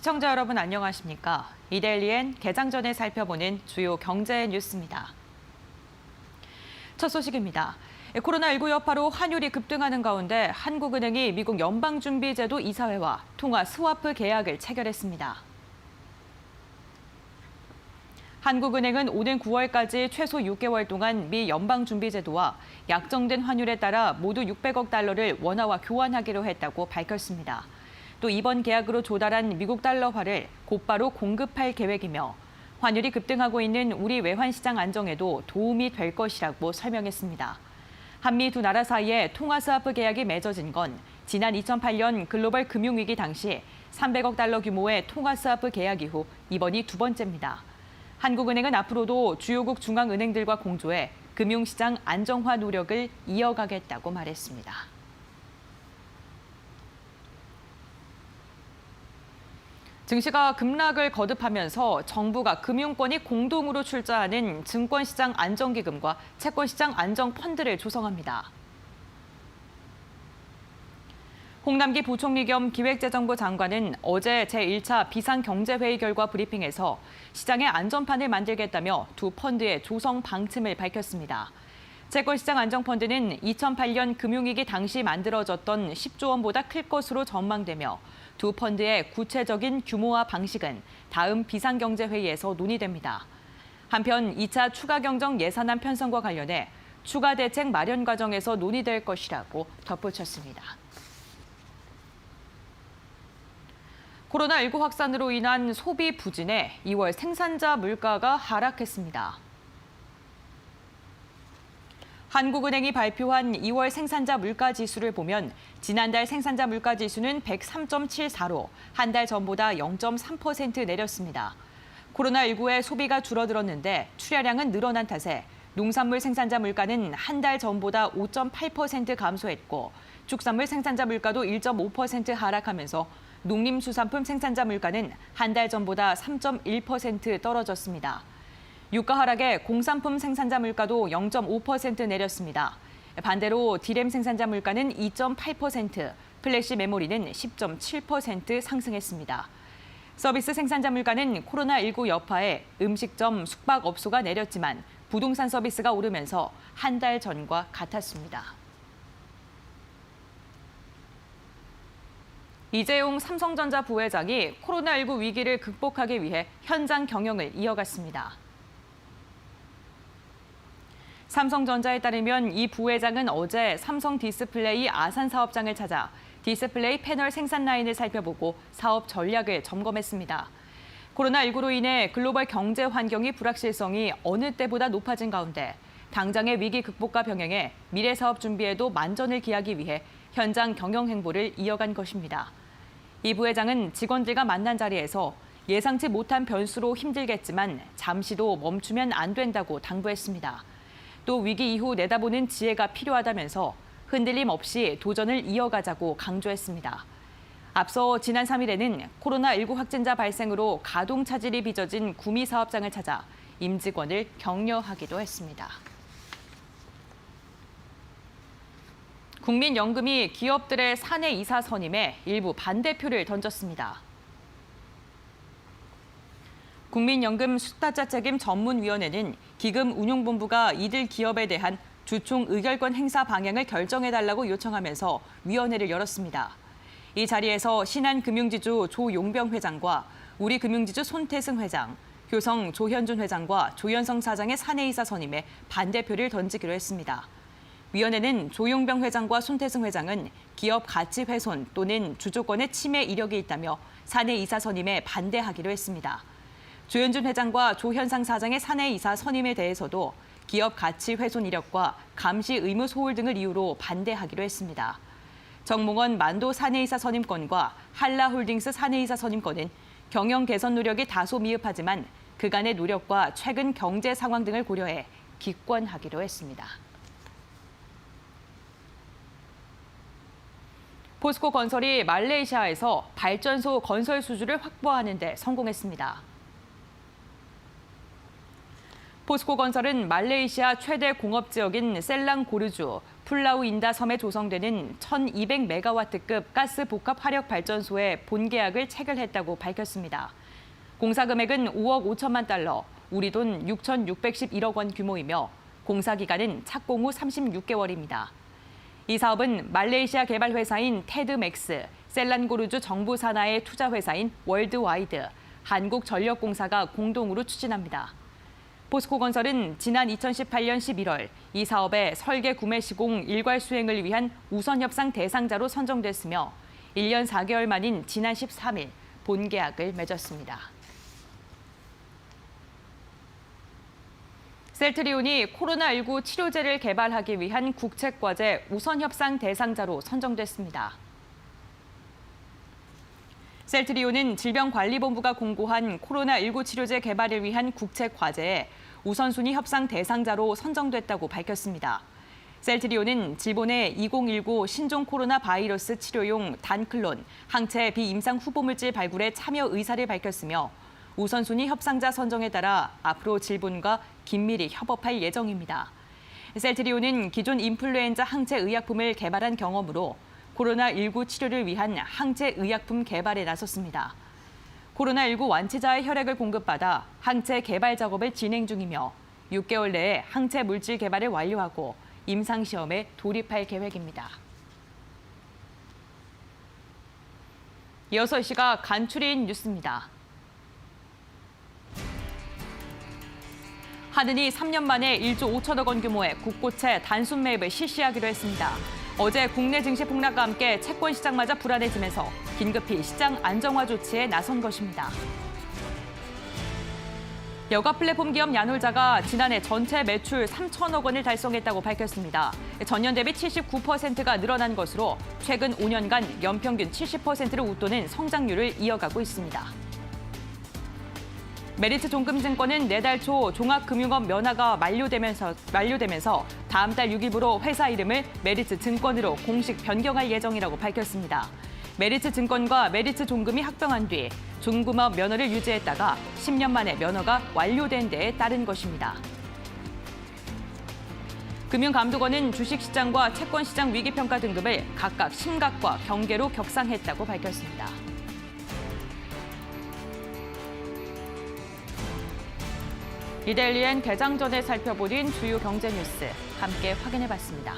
시청자 여러분 안녕하십니까? 이데일리엔 개장 전에 살펴보는 주요 경제 뉴스입니다. 첫 소식입니다. 코로나19 여파로 환율이 급등하는 가운데 한국은행이 미국 연방준비제도 이사회와 통화 스와프 계약을 체결했습니다. 한국은행은 오는 9월까지 최소 6개월 동안 미 연방준비제도와 약정된 환율에 따라 모두 600억 달러를 원화와 교환하기로 했다고 밝혔습니다. 또 이번 계약으로 조달한 미국 달러화를 곧바로 공급할 계획이며 환율이 급등하고 있는 우리 외환시장 안정에도 도움이 될 것이라고 설명했습니다. 한미 두 나라 사이에 통화 스와프 계약이 맺어진 건 지난 2008년 글로벌 금융위기 당시 300억 달러 규모의 통화 스와프 계약 이후 이번이 두 번째입니다. 한국은행은 앞으로도 주요국 중앙은행들과 공조해 금융시장 안정화 노력을 이어가겠다고 말했습니다. 증시가 급락을 거듭하면서 정부가 금융권이 공동으로 출자하는 증권시장 안정기금과 채권시장 안정펀드를 조성합니다. 홍남기 부총리 겸 기획재정부 장관은 어제 제1차 비상경제회의 결과 브리핑에서 시장의 안전판을 만들겠다며 두 펀드의 조성 방침을 밝혔습니다. 채권시장 안정펀드는 2008년 금융위기 당시 만들어졌던 10조 원보다 클 것으로 전망되며 두 펀드의 구체적인 규모와 방식은 다음 비상경제회의에서 논의됩니다. 한편 2차 추가경정 예산안 편성과 관련해 추가 대책 마련 과정에서 논의될 것이라고 덧붙였습니다. 코로나19 확산으로 인한 소비 부진에 2월 생산자 물가가 하락했습니다. 한국은행이 발표한 2월 생산자 물가 지수를 보면 지난달 생산자 물가 지수는 103.74로 한 달 전보다 0.3% 내렸습니다. 코로나19에 소비가 줄어들었는데 출하량은 늘어난 탓에 농산물 생산자 물가는 한 달 전보다 5.8% 감소했고 축산물 생산자 물가도 1.5% 하락하면서 농림수산품 생산자 물가는 한 달 전보다 3.1% 떨어졌습니다. 유가 하락에 공산품 생산자 물가도 0.5% 내렸습니다. 반대로 디램 생산자 물가는 2.8%, 플래시 메모리는 10.7% 상승했습니다. 서비스 생산자 물가는 코로나19 여파에 음식점, 숙박업소가 내렸지만 부동산 서비스가 오르면서 한 달 전과 같았습니다. 이재용 삼성전자 부회장이 코로나19 위기를 극복하기 위해 현장 경영을 이어갔습니다. 삼성전자에 따르면 이 부회장은 어제 삼성 디스플레이 아산 사업장을 찾아 디스플레이 패널 생산 라인을 살펴보고 사업 전략을 점검했습니다. 코로나19로 인해 글로벌 경제 환경의 불확실성이 어느 때보다 높아진 가운데 당장의 위기 극복과 병행해 미래 사업 준비에도 만전을 기하기 위해 현장 경영 행보를 이어간 것입니다. 이 부회장은 직원들과 만난 자리에서 예상치 못한 변수로 힘들겠지만 잠시도 멈추면 안 된다고 당부했습니다. 또 위기 이후 내다보는 지혜가 필요하다면서 흔들림 없이 도전을 이어가자고 강조했습니다. 앞서 지난 3일에는 코로나19 확진자 발생으로 가동 차질이 빚어진 구미 사업장을 찾아 임직원을 격려하기도 했습니다. 국민연금이 기업들의 사내 이사 선임에 일부 반대표를 던졌습니다. 국민연금 수타자 책임 전문위원회는 기금 운용본부가 이들 기업에 대한 주총 의결권 행사 방향을 결정해달라고 요청하면서 위원회를 열었습니다. 이 자리에서 신한금융지주 조용병 회장과 우리금융지주 손태승 회장, 효성 조현준 회장과 조현성 사장의 사내이사 선임에 반대표를 던지기로 했습니다. 위원회는 조용병 회장과 손태승 회장은 기업 가치 훼손 또는 주주권의 침해 이력이 있다며 사내이사 선임에 반대하기로 했습니다. 조현준 회장과 조현상 사장의 사내이사 선임에 대해서도 기업 가치 훼손 이력과 감시 의무 소홀 등을 이유로 반대하기로 했습니다. 정몽원 만도 사내이사 선임권과 한라홀딩스 사내이사 선임권은 경영 개선 노력이 다소 미흡하지만 그간의 노력과 최근 경제 상황 등을 고려해 기권하기로 했습니다. 포스코 건설이 말레이시아에서 발전소 건설 수주를 확보하는 데 성공했습니다. 포스코 건설은 말레이시아 최대 공업 지역인 셀랑고르주 툴라우 인다섬에 조성되는 1200메가와트급 가스 복합 화력 발전소에 본계약을 체결했다고 밝혔습니다. 공사 금액은 5억 5천만 달러, 우리 돈 6,611억 원 규모이며 공사 기간은 착공 후 36개월입니다. 이 사업은 말레이시아 개발 회사인 테드맥스, 셀란고르주 정부 산하의 투자 회사인 월드와이드, 한국전력공사가 공동으로 추진합니다. 포스코건설은 지난 2018년 11월 이 사업의 설계 구매 시공 일괄 수행을 위한 우선 협상 대상자로 선정됐으며 1년 4개월 만인 지난 13일 본계약을 맺었습니다. 셀트리온이 코로나19 치료제를 개발하기 위한 국책과제 우선 협상 대상자로 선정됐습니다. 셀트리온은 질병관리본부가 공고한 코로나19 치료제 개발을 위한 국책과제에 우선순위 협상 대상자로 선정됐다고 밝혔습니다. 셀트리온은 일본의 2019 신종 코로나 바이러스 치료용 단클론, 항체 비임상 후보물질 발굴에 참여 의사를 밝혔으며 우선순위 협상자 선정에 따라 앞으로 질본과 긴밀히 협업할 예정입니다. 셀트리온은 기존 인플루엔자 항체 의약품을 개발한 경험으로 코로나19 치료를 위한 항체 의약품 개발에 나섰습니다. 코로나19 완치자의 혈액을 공급받아 항체 개발 작업을 진행 중이며 6개월 내에 항체 물질 개발을 완료하고 임상시험에 돌입할 계획입니다. 이어서 이 시각 간추린 뉴스입니다. 한은이 3년 만에 1조 5천억 원 규모의 국고채 단순 매입을 실시하기로 했습니다. 어제 국내 증시 폭락과 함께 채권 시장마저 불안해지면서 긴급히 시장 안정화 조치에 나선 것입니다. 여가 플랫폼 기업 야놀자가 지난해 전체 매출 3천억 원을 달성했다고 밝혔습니다. 전년 대비 79%가 늘어난 것으로 최근 5년간 연평균 70%를 웃도는 성장률을 이어가고 있습니다. 메리츠 종금증권은 내달 초 종합금융업 면허가 만료되면서 다음 달 6일부로 회사 이름을 메리츠 증권으로 공식 변경할 예정이라고 밝혔습니다. 메리츠 증권과 메리츠 종금이 합병한 뒤 중금업 면허를 유지했다가 10년 만에 면허가 완료된 데에 따른 것입니다. 금융감독원은 주식시장과 채권시장 위기평가 등급을 각각 심각과 경계로 격상했다고 밝혔습니다. 이데일리엔 개장 전에 살펴보린 주요 경제 뉴스 함께 확인해봤습니다.